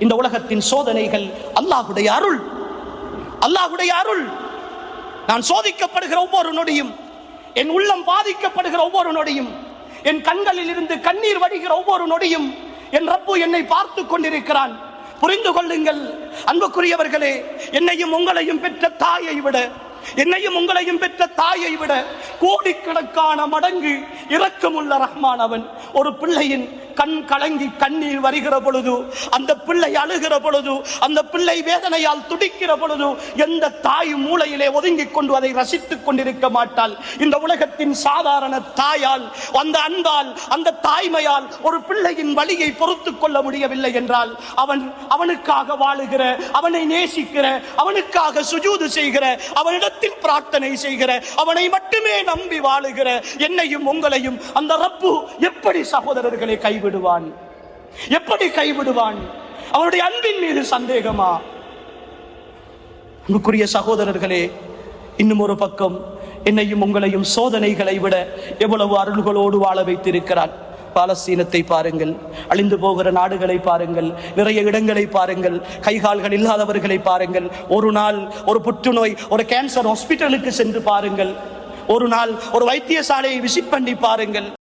இந்த உலகத்தின் சோதனைகள் அல்லாஹ்வுடைய அருள். அல்லாஹ்வுடைய அருள். நான் சோதிக்கப்படுகிற ஒவ்வொரு நொடியும், என் உள்ளம் பாதிக்கப்படுகிற ஒவ்வொரு நொடியும், என் கண்களில் இருந்து கண்ணீர் வடிகிற ஒவ்வொரு நொடியும் என் ரப்பு என்னை பார்த்து கொண்டிருக்கிறான். புரிந்து கொள்ளுங்கள் அன்புக்குரியவர்களே, என்னையும் உங்களையும் பெற்ற தாயை விட, என்னையும் உங்களையும் பெற்ற தாயை விட கோடிக்கணக்கான மடங்கு இரக்கமுள்ள ரஹ்மான் அவன். ஒரு பிள்ளையின் கண் கலங்கி கண்ணீர் வருகிற பொழுது, அந்த பிள்ளை அழுகிற பொழுது, அந்த பிள்ளை வேதனையால் துடிக்கிற பொழுது எந்த தாய் மூளையிலே ஒதுங்கிக் கொண்டு அதை ரசித்துக் கொண்டிருக்க மாட்டாள். இந்த உலகத்தின் சாதாரண தாயால், அந்த அன்பால், அந்த தாய்மையால் ஒரு பிள்ளையின் வலியை பொறுத்துக் கொள்ள முடியவில்லை என்றால் அவனுக்காக வாழுகிற, அவனை நேசிக்கிற, அவனுக்காக சுஜூது செய்கிற, அவனிடத்தில் பிரார்த்தனை செய்கிற, அவனை மட்டுமே நம்பி வாழுகிற என்னையும் உங்களையும் அந்த ரப்பு எப்படி சகோதரர்களை கைவிடுவான்? எப்படி கைவிடுவான்? அவனுடைய அன்பின் மீது சந்தேகமா? அன்புக்குரிய சகோதரர்களே, இன்னும் ஒரு பக்கம் என்னையும் உங்களையும் சோதனைகளை விட எவ்வளவு அருள்களோடு வாழ வைத்திருக்கிறான். பாலஸ்தீனத்தை பாருங்கள், அழிந்து போகிற நாடுகளை பாருங்கள், நிறைய இடங்களை பாருங்கள், கைகால்கள் இல்லாதவர்களை பாருங்கள். ஒரு நாள் ஒரு புற்றுநோய், ஒரு கேன்சர் ஹாஸ்பிட்டலுக்கு சென்று பாருங்கள். ஒரு நாள் ஒரு வைத்தியசாலையை விசிட் பண்ணி பாருங்கள்.